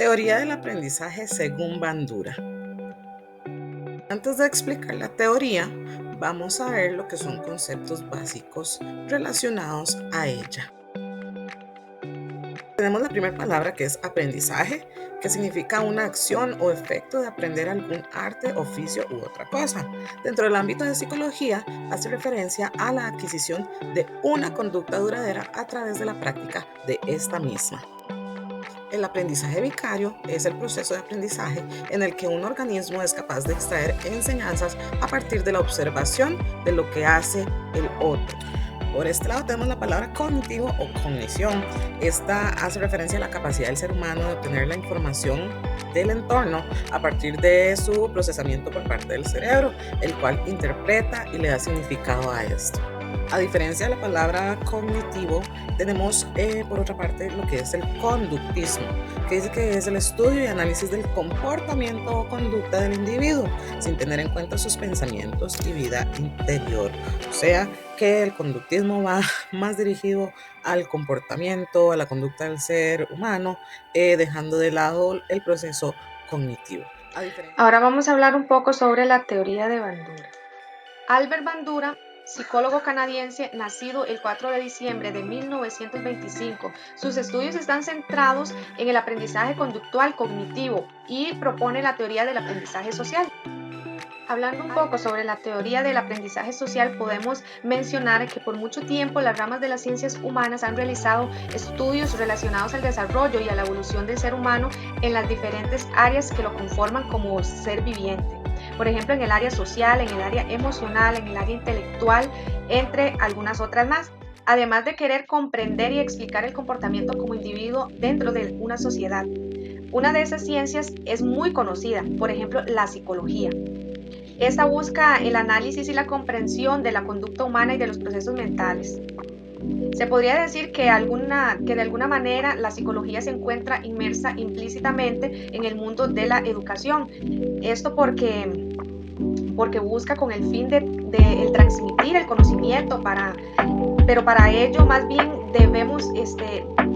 Teoría del aprendizaje según Bandura. Antes de explicar la teoría, vamos a ver lo que son conceptos básicos relacionados a ella. Tenemos la primera palabra, que es aprendizaje, que significa una acción o efecto de aprender algún arte, oficio u otra cosa. Dentro del ámbito de psicología, hace referencia a la adquisición de una conducta duradera a través de la práctica de esta misma. El aprendizaje vicario es el proceso de aprendizaje en el que un organismo es capaz de extraer enseñanzas a partir de la observación de lo que hace el otro. Por este lado tenemos la palabra cognitivo o cognición. Esta hace referencia a la capacidad del ser humano de obtener la información del entorno a partir de su procesamiento por parte del cerebro, el cual interpreta y le da significado a esto. A diferencia de la palabra cognitivo, tenemos por otra parte lo que es el conductismo, que dice que es el estudio y análisis del comportamiento o conducta del individuo, sin tener en cuenta sus pensamientos y vida interior. O sea, que el conductismo va más dirigido al comportamiento, a la conducta del ser humano, dejando de lado el proceso cognitivo. Ahora vamos a hablar un poco sobre la teoría de Bandura. Albert Bandura, psicólogo canadiense, nacido el 4 de diciembre de 1925. Sus estudios están centrados en el aprendizaje conductual cognitivo y propone la teoría del aprendizaje social. Hablando un poco sobre la teoría del aprendizaje social, podemos mencionar que por mucho tiempo las ramas de las ciencias humanas han realizado estudios relacionados al desarrollo y a la evolución del ser humano en las diferentes áreas que lo conforman como ser viviente. Por ejemplo, en el área social, en el área emocional, en el área intelectual, entre algunas otras más. Además de querer comprender y explicar el comportamiento como individuo dentro de una sociedad. Una de esas ciencias es muy conocida, por ejemplo, la psicología. Esta busca el análisis y la comprensión de la conducta humana y de los procesos mentales. Se podría decir que de alguna manera la psicología se encuentra inmersa implícitamente en el mundo de la educación. Esto porque busca con el fin de transmitir el conocimiento, pero para ello más bien debemos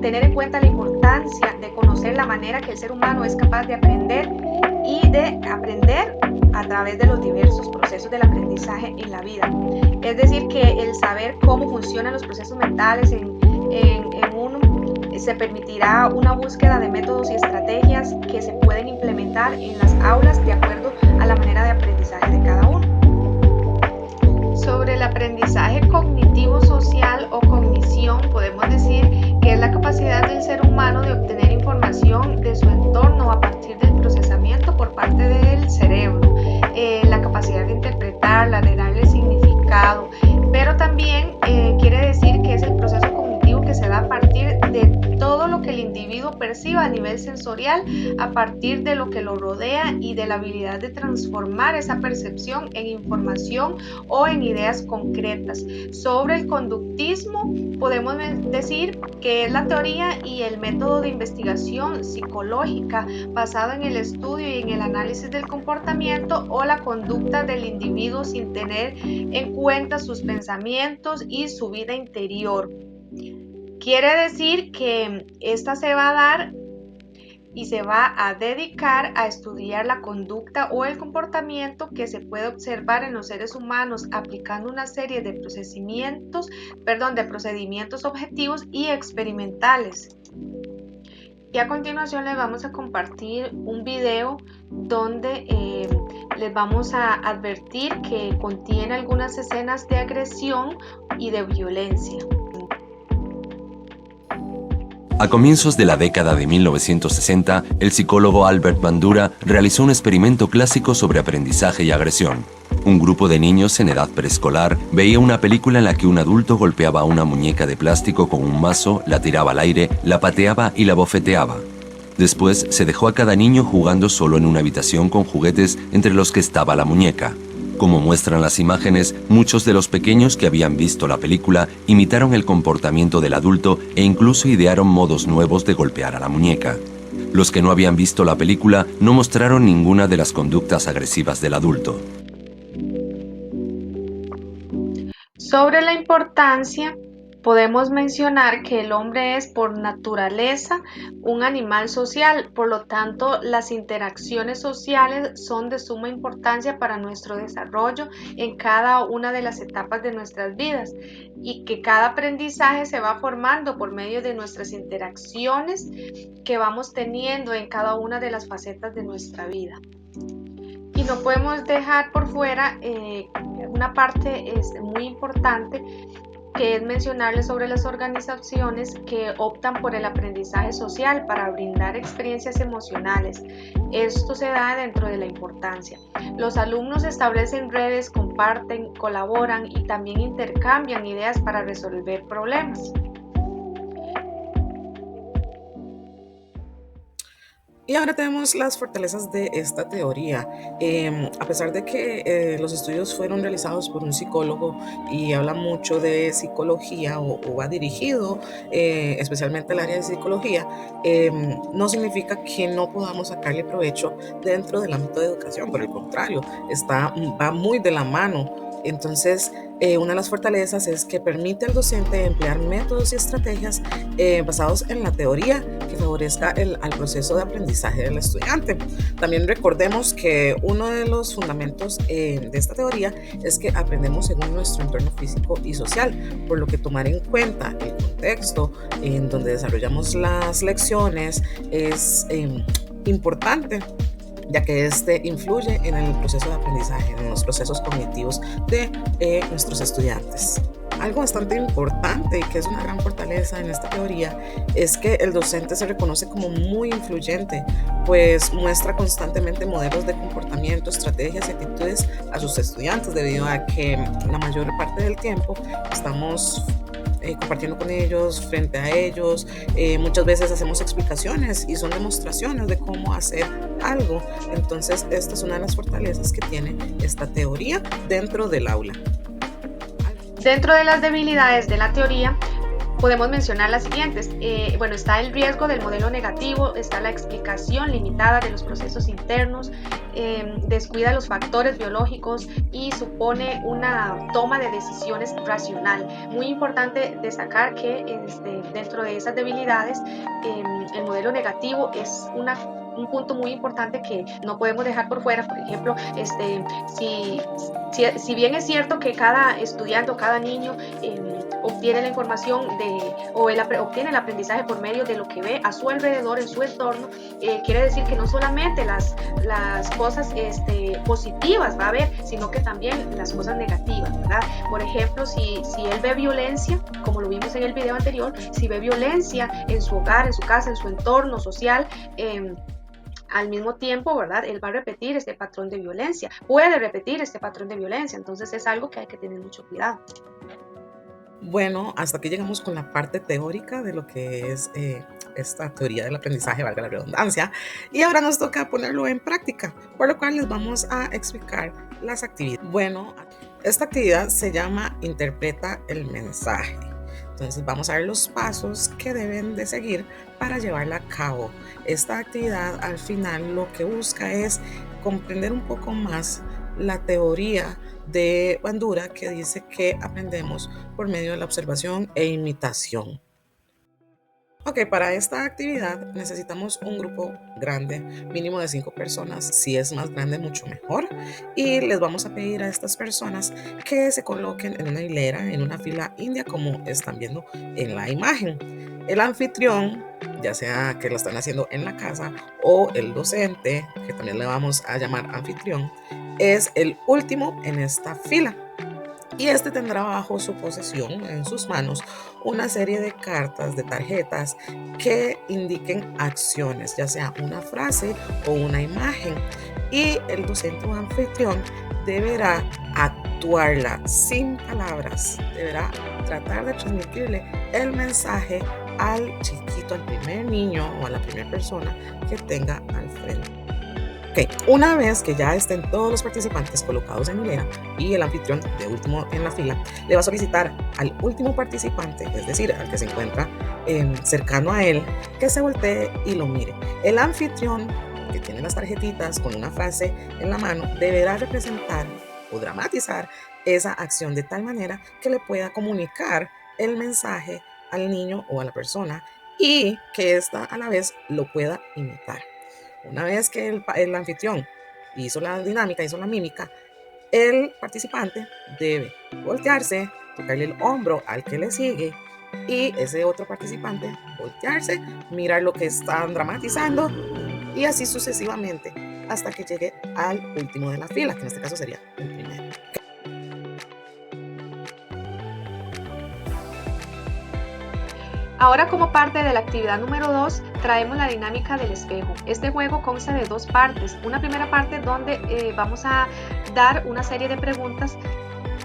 tener en cuenta la importancia de conocer la manera que el ser humano es capaz de aprender y de aprender a través de los diversos procesos del aprendizaje en la vida. Es decir, que el saber cómo funcionan los procesos mentales en uno se permitirá una búsqueda de métodos y estrategias que se pueden implementar en las aulas de acuerdo a la manera de aprendizaje de cada uno. Sobre el aprendizaje cognitivo social o cognición, podemos decir que es la capacidad del ser humano de obtener información de su entorno a partir del procesamiento por parte del cerebro, la capacidad de interpretarla, de darle significado, pero también quiere decir que es el proceso cognitivo que se da a partir de todo lo que el individuo perciba a nivel sensorial, a partir de lo que lo rodea y de la habilidad de transformar esa percepción en información o en ideas concretas. Sobre el conductismo, podemos decir que es la teoría y el método de investigación psicológica basado en el estudio y en el análisis del comportamiento o la conducta del individuo sin tener en cuenta sus pensamientos y su vida interior. Quiere decir que esta se va a dar y se va a dedicar a estudiar la conducta o el comportamiento que se puede observar en los seres humanos aplicando una serie de procedimientos objetivos y experimentales. Y a continuación les vamos a compartir un video donde les vamos a advertir que contiene algunas escenas de agresión y de violencia. A comienzos de la década de 1960, el psicólogo Albert Bandura realizó un experimento clásico sobre aprendizaje y agresión. Un grupo de niños en edad preescolar veía una película en la que un adulto golpeaba a una muñeca de plástico con un mazo, la tiraba al aire, la pateaba y la bofeteaba. Después se dejó a cada niño jugando solo en una habitación con juguetes entre los que estaba la muñeca. Como muestran las imágenes, muchos de los pequeños que habían visto la película imitaron el comportamiento del adulto e incluso idearon modos nuevos de golpear a la muñeca. Los que no habían visto la película no mostraron ninguna de las conductas agresivas del adulto. Sobre la importancia Podemos mencionar que el hombre es por naturaleza un animal social, por lo tanto las interacciones sociales son de suma importancia para nuestro desarrollo en cada una de las etapas de nuestras vidas y que cada aprendizaje se va formando por medio de nuestras interacciones que vamos teniendo en cada una de las facetas de nuestra vida. Y no podemos dejar por fuera una parte muy importante, que es mencionarles sobre las organizaciones que optan por el aprendizaje social para brindar experiencias emocionales. Esto se da dentro de la importancia. Los alumnos establecen redes, comparten, colaboran y también intercambian ideas para resolver problemas. Y ahora tenemos las fortalezas de esta teoría. A pesar de que los estudios fueron realizados por un psicólogo y habla mucho de psicología o va dirigido especialmente al área de psicología, no significa que no podamos sacarle provecho dentro del ámbito de educación. Por el contrario, va muy de la mano. Entonces, una de las fortalezas es que permite al docente emplear métodos y estrategias basados en la teoría que favorezca al proceso de aprendizaje del estudiante. También recordemos que uno de los fundamentos de esta teoría es que aprendemos según nuestro entorno físico y social, por lo que tomar en cuenta el contexto en donde desarrollamos las lecciones es importante, ya que este influye en el proceso de aprendizaje, en los procesos cognitivos de nuestros estudiantes. Algo bastante importante y que es una gran fortaleza en esta teoría es que el docente se reconoce como muy influyente, pues muestra constantemente modelos de comportamiento, estrategias y actitudes a sus estudiantes, debido a que la mayor parte del tiempo estamos compartiendo con ellos, frente a ellos. Muchas veces hacemos explicaciones y son demostraciones de cómo hacer algo. Entonces, esta es una de las fortalezas que tiene esta teoría dentro del aula. Dentro de las debilidades de la teoría, podemos mencionar las siguientes. Está el riesgo del modelo negativo, está la explicación limitada de los procesos internos, descuida los factores biológicos y supone una toma de decisiones racional. Muy importante destacar que dentro de esas debilidades, el modelo negativo es un punto muy importante que no podemos dejar por fuera. Por ejemplo, si bien es cierto que cada estudiante o cada niño obtiene la información obtiene el aprendizaje por medio de lo que ve a su alrededor, en su entorno, quiere decir que no solamente las cosas positivas va a ver, sino que también las cosas negativas, ¿verdad? Por ejemplo, si él ve violencia, como lo vimos en el video anterior, si ve violencia en su hogar, en su casa, en su entorno social, al mismo tiempo, ¿verdad? Él va a repetir este patrón de violencia, puede repetir este patrón de violencia, entonces es algo que hay que tener mucho cuidado. Bueno, hasta aquí llegamos con la parte teórica de lo que es esta teoría del aprendizaje, valga la redundancia, y ahora nos toca ponerlo en práctica, por lo cual les vamos a explicar las actividades. Bueno, esta actividad se llama Interpreta el mensaje. Entonces vamos a ver los pasos que deben de seguir para llevarla a cabo. Esta actividad al final lo que busca es comprender un poco más la teoría de Bandura, que dice que aprendemos por medio de la observación e imitación. Ok, para esta actividad necesitamos un grupo grande, mínimo de 5 personas. Si es más grande, mucho mejor. Y les vamos a pedir a estas personas que se coloquen en una hilera, en una fila india, como están viendo en la imagen. El anfitrión, ya sea que lo están haciendo en la casa, o el docente, que también le vamos a llamar anfitrión, es el último en esta fila. Y este tendrá bajo su posesión, en sus manos, una serie de cartas, de tarjetas que indiquen acciones, ya sea una frase o una imagen. Y el docente o anfitrión deberá actuarla sin palabras, deberá tratar de transmitirle el mensaje al chiquito, al primer niño o a la primera persona que tenga al frente. Okay. Una vez que ya estén todos los participantes colocados en hilera y el anfitrión de último en la fila, le va a solicitar al último participante, es decir, al que se encuentra cercano a él, que se voltee y lo mire. El anfitrión, que tiene las tarjetitas con una frase en la mano, deberá representar o dramatizar esa acción de tal manera que le pueda comunicar el mensaje al niño o a la persona y que ésta a la vez lo pueda imitar. Una vez que el anfitrión hizo la dinámica, hizo la mímica, el participante debe voltearse, tocarle el hombro al que le sigue y ese otro participante voltearse, mirar lo que están dramatizando y así sucesivamente hasta que llegue al último de la fila, que en este caso sería el primero. Ahora, como parte de la actividad número 2, traemos la dinámica del espejo. Este juego consta de dos partes. Una primera parte donde vamos a dar una serie de preguntas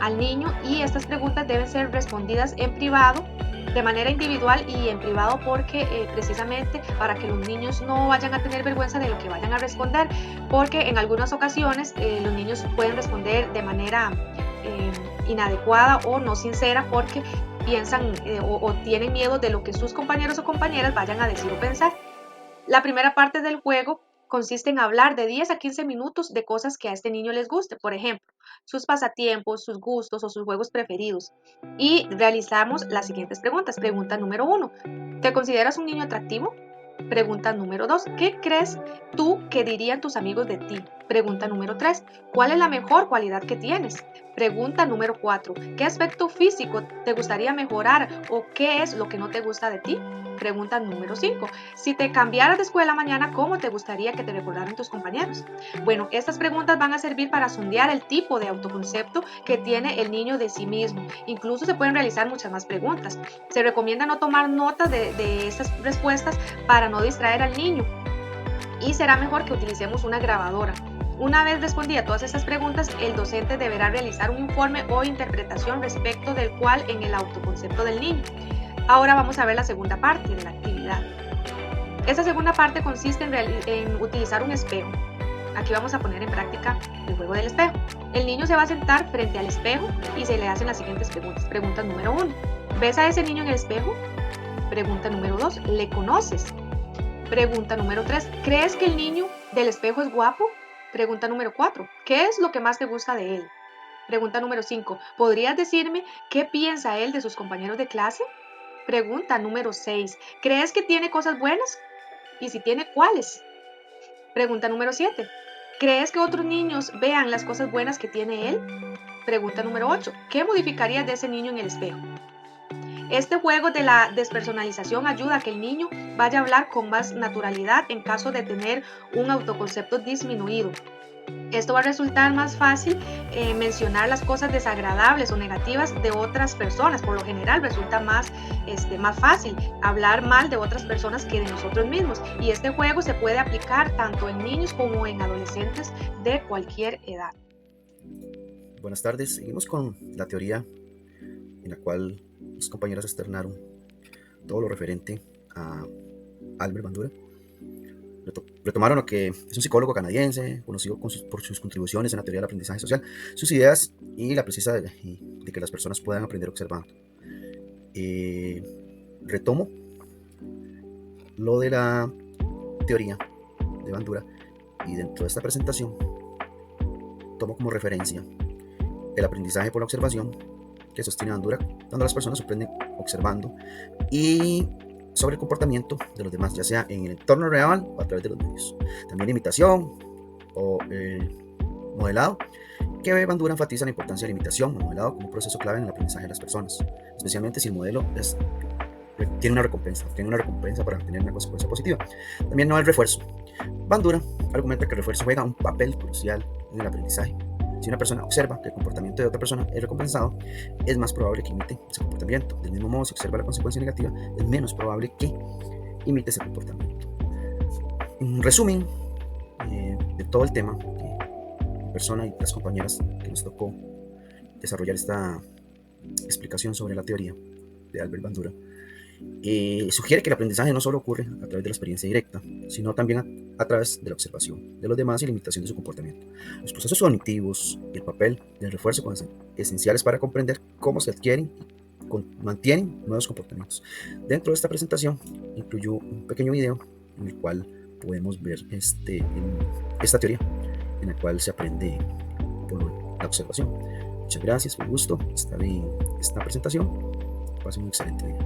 al niño y estas preguntas deben ser respondidas en privado, de manera individual y en privado, porque precisamente para que los niños no vayan a tener vergüenza de lo que vayan a responder, porque en algunas ocasiones los niños pueden responder de manera inadecuada o no sincera porque piensan o tienen miedo de lo que sus compañeros o compañeras vayan a decir o pensar. La primera parte del juego consiste en hablar de 10 a 15 minutos de cosas que a este niño les guste, por ejemplo, sus pasatiempos, sus gustos o sus juegos preferidos. Y realizamos las siguientes preguntas. Pregunta número 1, ¿te consideras un niño atractivo? Pregunta número 2, ¿qué crees tú que dirían tus amigos de ti? Pregunta número 3, ¿cuál es la mejor cualidad que tienes? Pregunta número 4, ¿qué aspecto físico te gustaría mejorar o qué es lo que no te gusta de ti? Pregunta número 5, si te cambiaras de escuela mañana, ¿cómo te gustaría que te recordaran tus compañeros? Bueno, estas preguntas van a servir para sondear el tipo de autoconcepto que tiene el niño de sí mismo. Incluso se pueden realizar muchas más preguntas. Se recomienda no tomar notas de estas respuestas para no distraer al niño y será mejor que utilicemos una grabadora. Una vez respondida todas estas preguntas, el docente deberá realizar un informe o interpretación respecto del cual en el autoconcepto del niño. Ahora vamos a ver la segunda parte de la actividad. Esta segunda parte consiste en utilizar un espejo. Aquí vamos a poner en práctica el juego del espejo. El niño se va a sentar frente al espejo y se le hacen las siguientes preguntas. Pregunta número 1, ¿ves a ese niño en el espejo? Pregunta número 2, ¿le conoces? Pregunta número 3, ¿crees que el niño del espejo es guapo? Pregunta número 4, ¿qué es lo que más te gusta de él? Pregunta número 5, ¿podrías decirme qué piensa él de sus compañeros de clase? Pregunta número 6, ¿crees que tiene cosas buenas? Y si tiene, ¿cuáles? Pregunta número 7, ¿crees que otros niños vean las cosas buenas que tiene él? Pregunta número 8, ¿qué modificarías de ese niño en el espejo? Este juego de la despersonalización ayuda a que el niño vaya a hablar con más naturalidad en caso de tener un autoconcepto disminuido. Esto va a resultar más fácil mencionar las cosas desagradables o negativas de otras personas. Por lo general resulta más fácil hablar mal de otras personas que de nosotros mismos. Y este juego se puede aplicar tanto en niños como en adolescentes de cualquier edad. Buenas tardes, seguimos con la teoría en la cual mis compañeras externaron todo lo referente a Albert Bandura. Retomaron lo que es un psicólogo canadiense, conocido por sus contribuciones en la teoría del aprendizaje social, sus ideas y la precisa de que las personas puedan aprender observando. Retomo lo de la teoría de Bandura y dentro de esta presentación tomo como referencia el aprendizaje por la observación que sostiene Bandura, cuando las personas aprenden observando y sobre el comportamiento de los demás, ya sea en el entorno real o a través de los medios. También imitación o modelado, que Bandura enfatiza la importancia de la imitación o modelado como un proceso clave en el aprendizaje de las personas, especialmente si el modelo tiene una recompensa para tener una consecuencia positiva. También no el refuerzo. Bandura argumenta que el refuerzo juega un papel crucial en el aprendizaje. Si una persona observa que el comportamiento de otra persona es recompensado, es más probable que imite ese comportamiento. Del mismo modo, si observa la consecuencia negativa, es menos probable que imite ese comportamiento. Un resumen de todo el tema, mi persona y las compañeras que nos tocó desarrollar esta explicación sobre la teoría de Albert Bandura, sugiere que el aprendizaje no solo ocurre a través de la experiencia directa, sino también a través de la observación de los demás y la imitación de su comportamiento. Los procesos cognitivos y el papel del refuerzo son esenciales para comprender cómo se adquieren y mantienen nuevos comportamientos. Dentro de esta presentación incluyo un pequeño video en el cual podemos ver esta teoría en la cual se aprende por la observación. Muchas gracias, fue un gusto estar en esta presentación Pasen un excelente día.